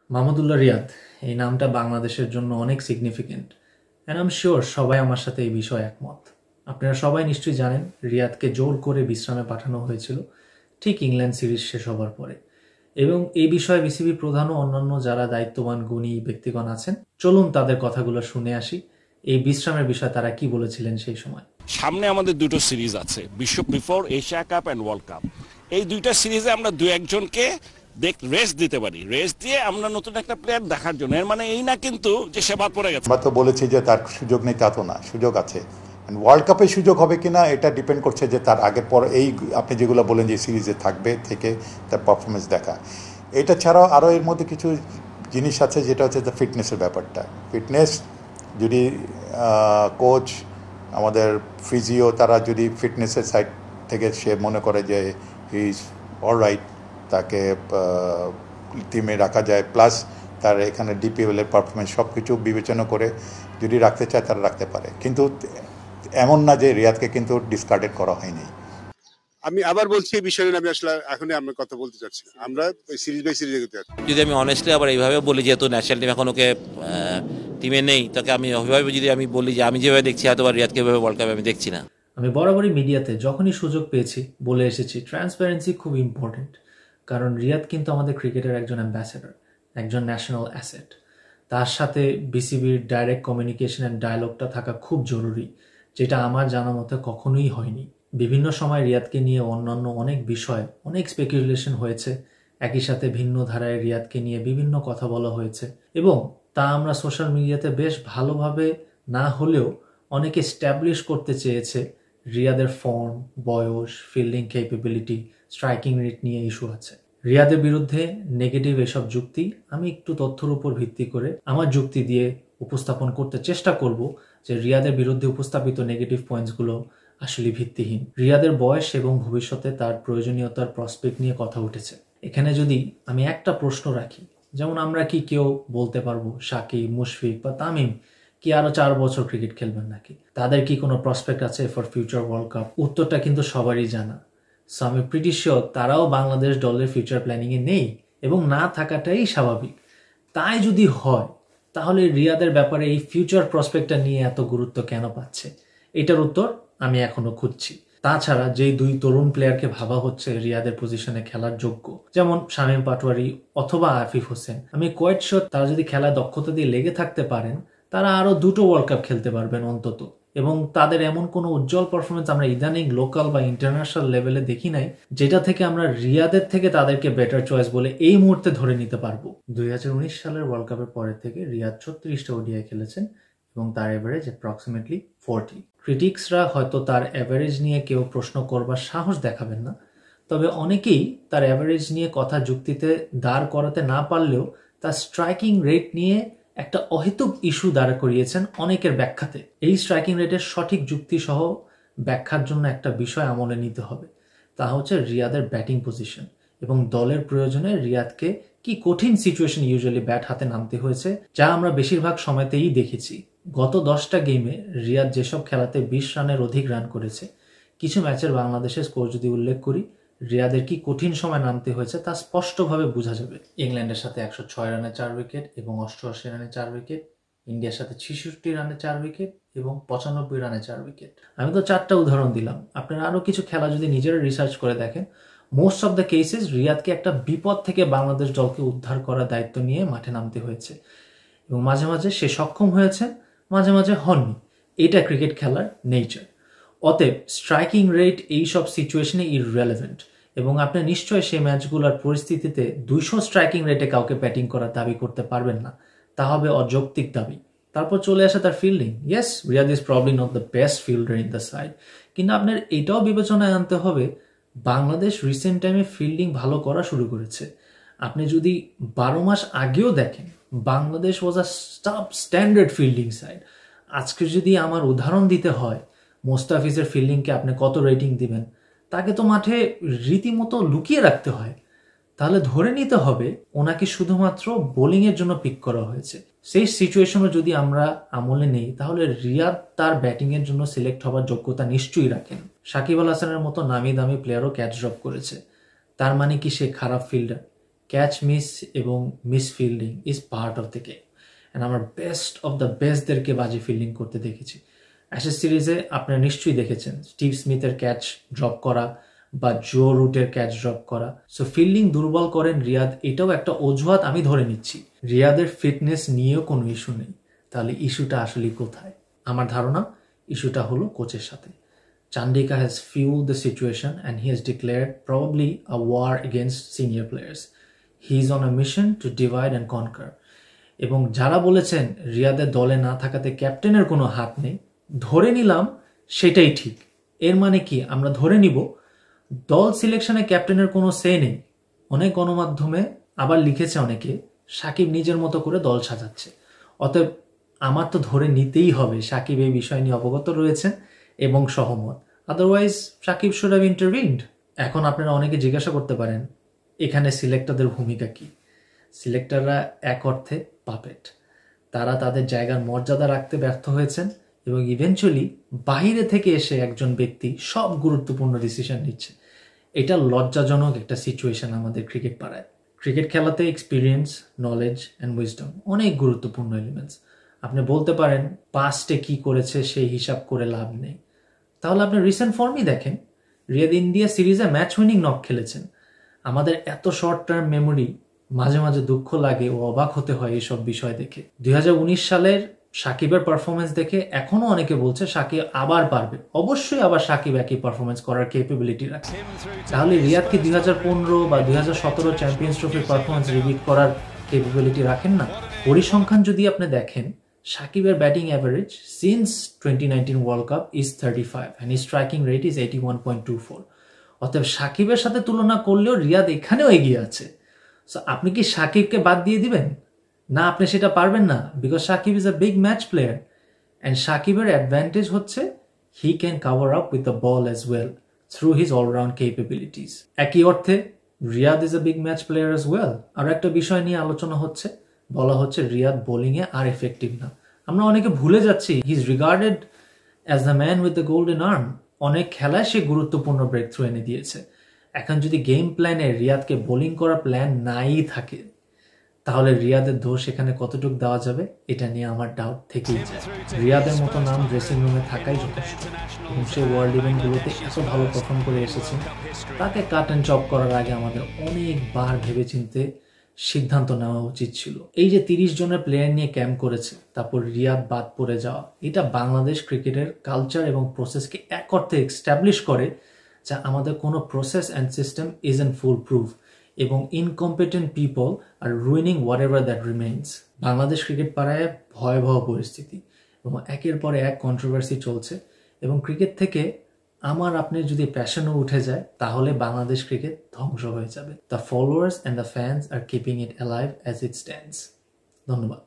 মাহমুদুল্লাহ রিয়াদ এই নামটা বাংলাদেশের জন্য অনেক significant and I am sure সবাই আমার সাথে এই বিষয়ে একমত। আপনারা সবাই নিশ্চয়ই জানেন রিয়াদকে জোর করে বিশ্রামে পাঠানো হয়েছিল ঠিক ইংল্যান্ড সিরিজ শেষ হবার পরে, এবং এই বিষয়ে বিসিবি প্রধান ও অন্যান্য যারা দায়িত্ববান গুণী ব্যক্তিগণ আছেন, চলুন তাদের কথাগুলো শুনে আসি এই বিশ্রামের বিষয়ে তারা কি বলেছিলেন সেই সময়। সামনে আমাদের দুটো সিরিজ আছে, বিশ্ব before Asia cup and world cup. এই দুইটা সিরিজে আমরা দু একজনকে রেস্ট দিতে পারি, রেস্ট দিয়ে আমরা নতুন একটা প্লেয়ার দেখার জন্য। এর মানে এই না কিন্তু যে সে বাদ পড়ে গেছে। আমরা তো বলেছি যে তার সুযোগ নেই, তা তো না, সুযোগ আছে। ওয়ার্ল্ড কাপে সুযোগ হবে কিনা এটা ডিপেন্ড করছে যে তার আগের পর এই আপনি যেগুলো বলেন যে সিরিজে থাকবে থেকে তার পারফরমেন্স দেখা। এটা ছাড়াও আরও এর মধ্যে কিছু জিনিস আছে, যেটা হচ্ছে দ্য ফিটনেসের ব্যাপারটা। ফিটনেস যদি কোচ, আমাদের ফিজিও, তারা যদি ফিটনেসের সাইড থেকে সে মনে করে যে হি ইজ অলরাইট, তাকে টিমে রাখা যায়, প্লাস তার এখানে ডিপিএলের পারফরমেন্স সব কিছু বিবেচনা করে যদি রাখতে চায় তারা রাখতে পারে। কিন্তু এমন না যে রিয়াদকে কিন্তু ডিসকার্ডেড করা হয়নি। আমি আবার বলছি এই বিষয়ে আমি আসলে এখনই আমরা কথা বলতে চাচ্ছি না, আমরা ওই সিরিজ বাই সিরিজ এগোতে যাচ্ছি। যদি আমি অনেস্টলি আবার এইভাবে বলি, যেহেতু ন্যাশনাল টিম এখন ওকে টিমে নেই, তাকে আমি ওইভাবে যদি আমি বলি যে আমি যেভাবে দেখছি হয়তো রিয়াদকে এভাবে ওয়ার্ল্ড কাপে আমি দেখছি না। আমি বরাবরই মিডিয়াতে যখনই সুযোগ পেয়েছি বলে এসেছি ট্রান্সপারেন্সি খুব ইম্পর্টেন্ট, কারণ রিয়াদ কিন্তু আমাদের ক্রিকেটের একজন অ্যাম্বাসেডর, একজন ন্যাশনাল অ্যাসেট। তার সাথে বিসিবির ডাইরেক্ট কমিউনিকেশন অ্যান্ড ডায়ালগটা থাকা খুব জরুরি, যেটা আমার জানা মতে কখনোই হয়নি। বিভিন্ন সময় রিয়াদকে নিয়ে অন্যান্য অনেক বিষয়, অনেক স্পেকুলেশন হয়েছে, একই সাথে ভিন্ন ধারায় রিয়াদকে নিয়ে বিভিন্ন কথা বলা হয়েছে, এবং তা আমরা সোশ্যাল মিডিয়াতে বেশ ভালোভাবে না হলেও অনেকে স্ট্যাবলিশ করতে চেয়েছে। রিয়াদের ফর্ম, বয়স, ফিল্ডিং ক্যাপেবিলিটি, স্ট্রাইকিং রেট নিয়ে ইস্যু আছে। রিয়াদের বিরুদ্ধে নেগেটিভ এসব যুক্তি আমি একটু তথ্যের উপর ভিত্তি করে আমার যুক্তি দিয়ে উপস্থাপন করতে চেষ্টা করব যে রিয়াদের বিরুদ্ধে উপস্থাপিত নেগেটিভ পয়েন্টসগুলো আসলে ভিত্তিহীন। রিয়াদের বয়স এবং ভবিষ্যতে তার প্রয়োজনীয়তার প্রসপেক্ট নিয়ে কথা উঠেছে। এখানে যদি আমি একটা প্রশ্ন রাখি, যেমন আমরা কি কেউ বলতে পারবো সাকিব, মুশফিক বা তামিম কি আরো 4 বছর ক্রিকেট খেলবেন নাকি? তাদের কি কোনো প্রসপেক্ট আছে ফর ফিউচার ওয়ার্ল্ড কাপ? উত্তরটা কিন্তু সবারই জানা। সো আমি প্রিটি শিওর তারাও বাংলাদেশ দলের ফিউচার প্ল্যানিংয়ে নেই, এবং না থাকাটাই স্বাভাবিক। তাই যদি হয় তাহলে রিয়াদের ব্যাপারে এই ফিউচার প্রসপেক্টটা নিয়ে এত গুরুত্ব কেন পাচ্ছে? এটার উত্তর আমি এখনো খুঁজছি। তাছাড়া যেই 2 তরুণ প্লেয়ারকে ভাবা হচ্ছে রিয়াদের পজিশনে খেলার যোগ্য, যেমন শামীম পাটোয়ারি অথবা আফিফ হোসেন, আমি কোয়াইট শিওর তারা যদি খেলায় দক্ষতা দিয়ে লেগে থাকতে পারেন তারা আরো 2টো ওয়ার্ল্ড কাপ খেলতে পারবেন অন্তত। এবং তাদের এমন কোনো উজ্জ্বল পারফরমেন্স আমরা ইদানিং লোকাল বা ইন্টারন্যাশনাল লেভেলে দেখি নাই, যেটা থেকে আমরা রিয়াদের থেকে তাদেরকে বেটার চয়েস বলে এই মুহূর্তে ধরে নিতে পারবো। 2019 সালের ওয়ার্ল্ড কাপের পরের থেকে রিয়াদ 36টা ওডিআই খেলেছেন এবং তার এভারেজ অ্যাপ্রক্সিমেটলি 40। ক্রিটিক্সরা হয়তো তার অ্যাভারেজ নিয়ে কেউ প্রশ্ন করবার সাহস দেখাবেন না, তবে অনেকেই তার অ্যাভারেজ নিয়ে কথা যুক্তিতে দাঁড় করাতে না পারলেও তার স্ট্রাইকিং রেট নিয়ে একটা অহেতুক ইস্যু দাঁড় করিয়েছেন অনেকের ব্যাখ্যাতে। এই স্ট্রাইকিং রেটের সঠিক যুক্তি সহ ব্যাখ্যার জন্য একটা বিষয় আমলে নিতে হবে, তা হচ্ছে রিয়াদের ব্যাটিং পজিশন এবং দলের প্রয়োজনে রিয়াদকে কি কঠিন সিচুয়েশন ইউজুয়ালি ব্যাট হাতে নামতে হয়েছে, যা আমরা বেশিরভাগ সময়তেই দেখেছি। গত 10টা গেমে রিয়াদ যেসব খেলাতে 20 রানের অধিক রান করেছে, কিছু ম্যাচের বাংলাদেশের স্কোর যদি উল্লেখ করি, রিয়াদের কি কঠিন সময় নামতে হয়েছে তা স্পষ্টভাবে বোঝা যাবে। ইংল্যান্ডের সাথে 106 রানে 4 উইকেট এবং 88 রানে 4 উইকেট, ইন্ডিয়ার সাথে 66 রানে 4 উইকেট এবং 95 রানে 4 উইকেট। আমি তো 4টা উদাহরণ দিলাম, আপনারা আরও কিছু খেলা যদি নিজেরা রিসার্চ করে দেখেন, মোস্ট অফ দ্য কেসেস রিয়াদকে একটা বিপদ থেকে বাংলাদেশ দলকে উদ্ধার করার দায়িত্ব নিয়ে মাঠে নামতে হয়েছে, এবং মাঝে মাঝে সে সক্ষম হয়েছে, মাঝে মাঝে হননি। এটা ক্রিকেট খেলার নেচার। অতএব স্ট্রাইকিং রেট এইসব সিচুয়েশনে ইররেলেভেন্ট, এবং আপনি নিশ্চয়ই সেই ম্যাচগুলোর পরিস্থিতিতে 200 স্ট্রাইকিং রেটে কাউকে ব্যাটিং করার দাবি করতে পারবেন না, তা হবে অযৌক্তিক দাবি। তারপর চলে আসে তার fielding. Yes, Riyad is probably not the best fielder in the side, কিন্তু আপনার এটাও বিবেচনায় আনতে হবে বাংলাদেশ রিসেন্ট টাইমে ফিল্ডিং ভালো করা শুরু করেছে। আপনি যদি 12 মাস আগেও দেখেন, বাংলাদেশ ওয়াজ আ স্ট্যান্ডার্ড ফিল্ডিং সাইড। আজকে যদি আমার উদাহরণ দিতে হয়, মোস্তাফিজের ফিল্ডিংকে আপনি কত রেটিং দিবেন? তাকে তো মাঠে রীতিমতো লুকিয়ে রাখতে হয়। তাহলে ধরে নিতে হবে ওনাকে শুধুমাত্র বোলিংয়ের জন্য পিক করা হয়েছে। সেই সিচুয়েশনও যদি আমরা আমলে নেই, তাহলে রিয়াদ তার ব্যাটিংয়ের জন্য সিলেক্ট হবার যোগ্যতা নিশ্চয়ই রাখেন। সাকিব আল হাসানের মতো নামি দামি প্লেয়ারও ক্যাচ ড্রপ করেছে, তার মানে কি সে খারাপ ফিল্ডার? ক্যাচ মিস এবং miss fielding is part of the game. And আমার বেস্ট অফ দ্য বেস্টদেরকে বাজি ফিল্ডিং করতে দেখেছি। অ্যাশেজ সিরিজে আপনারা নিশ্চয়ই দেখেছেন স্টিভ স্মিথের ক্যাচ ড্রপ করা বা জো রুটের ক্যাচ ড্রপ করা। সো ফিল্ডিং দুর্বল করেন রিয়াদ, এটাও একটা অজুহাত আমি ধরে নিচ্ছি। রিয়াদের ফিটনেস নিয়েও কোনো ইস্যু নেই। তাহলে ইস্যুটা আসলে কোথায়? আমার ধারণা ইস্যুটা হলো কোচের সাথে। Chandika has fueled the situation and he has declared probably a war against senior players. He is on a mission to divide and conquer. এবং যারা বলেছেন রিয়াদের দলে না থাকাতে ক্যাপ্টেনের কোনো হাত নেই, ধরে নিলাম সেটাই ঠিক। এর মানে কি আমরা ধরে নিব দল সিলেকশনে ক্যাপ্টেনের কোনো সে নেই। অনেক গণমাধ্যমে আবার লিখেছে অনেকে সাকিব নিজের মতো করে দল সাজাচ্ছে। অতএব আমার তো ধরে নিতেই হবে সাকিব এই বিষয় নিয়ে অবগত রয়েছেন এবং সহমত। Otherwise Shakib should have intervened. এখন আপনারা অনেকে জিজ্ঞাসা করতে পারেন এখানে সিলেক্টরদের ভূমিকা কি? সিলেক্টররা এক অর্থে পাপেট। তারা তাদের জায়গার মর্যাদা রাখতে ব্যর্থ হয়েছেন এবং ইভেনচুয়ালি বাইরে থেকে এসে একজন ব্যক্তি সব গুরুত্বপূর্ণ ডিসিশন নিচ্ছে। এটা লজ্জাজনক একটা সিচুয়েশন আমাদের ক্রিকেট পাড়ায়। ক্রিকেট খেলাতে এক্সপিরিয়েন্স, নলেজ অ্যান্ড উইজডম অনেক গুরুত্বপূর্ণ এলিমেন্টস। আপনি বলতে পারেন পাস্টে কি করেছে সেই হিসাব করে লাভ নেই। তাহলে আপনি রিসেন্ট ফর্মই দেখেন। রিয়াদ ইন্ডিয়া সিরিজে ম্যাচ উইনিং নক খেলেছেন। আমাদের এত শর্ট টার্ম মেমোরি, মাঝে মাঝে দুঃখ লাগে ও অবাক হতে হয় এইসব বিষয় দেখে। 2019 সালের সাকিবের পারফরমেন্স দেখে এখনো অনেকে বলছে সাকিব আবার পারবে। অবশ্যই আবার সাকিব একই পারফরমেন্স করার ক্যাপাবিলিটি রাখে। তাহলে রিয়াদ কি 2015 বা 2017 চ্যাম্পিয়ন্স ট্রফির পারফরমেন্স রিপিট করার ক্যাপাবিলিটি রাখেন না? পরিসংখ্যান যদি আপনি দেখেন, সাকিবের batting average since 2019 world cup is 35 and his striking rate is 81.24. অতএব সাকিবের সাথে তুলনা করলেও রিয়াদ এখানেও এগিয়ে আছে। সো আপনি কি সাকিবকে বাদ দিয়ে দিবেন? না, আপনি সেটা পারবেন না, because Shakib is a big match player and সাকিবের অ্যাডভান্টেজ হচ্ছে he can cover up with the ball as well through his all round capabilities. একই অর্থে Riyad is a big match player as well. আর একটা বিষয় নিয়ে আলোচনা হচ্ছে, বলা হচ্ছে রিয়াদ বোলিংয়ে আর এফেক্টিভ না। আমরা অনেকে ভুলে যাচ্ছি he is regarded as the man with the golden arm. অনেক খেলায় সে গুরুত্বপূর্ণ ব্রেক থ্রু এনে দিয়েছে। এখন যদি গেম প্ল্যানে রিয়াদকে বোলিং করার প্ল্যান নাই থাকে, তাহলে রিয়াদের দোষ এখানে কতটুকু দেওয়া যাবে এটা নিয়ে আমার ডাউট থেকেই যায়। রিয়াদের মতো নাম ড্রেসিং রুমে থাকাই যথেষ্ট এবং সে ওয়ার্ল্ড ইভেন্টগুলোতে এত ভালো পারফর্ম করে এসেছেন। তাকে কাট অ্যান্ড চপ করার আগে আমাদের অনেকবার ভেবেচিন্তে সিদ্ধান্ত নেওয়া উচিত ছিল। এই যে 30 জনের প্লেয়ার নিয়ে ক্যাম্প করেছে, তারপর রিয়াদ বাদ পড়ে যাওয়া, এটা বাংলাদেশ ক্রিকেটের কালচার এবং প্রসেসকে এক অর্থে এস্টাবলিশ করে যা আমাদের কোনো process and system isn't foolproof এবং incompetent people are ruining whatever that remains. Bangladesh cricket পাড়ায় ভয়াবহ পরিস্থিতি এবং একের পরে এক কন্ট্রোভার্সি চলছে এবং ক্রিকেট থেকে আমার আপনি যদি প্যাশনও উঠে যায়, তাহলে বাংলাদেশ ক্রিকেট ধ্বংস হয়ে যাবে। The followers and the fans are keeping it alive as it stands. ধন্যবাদ।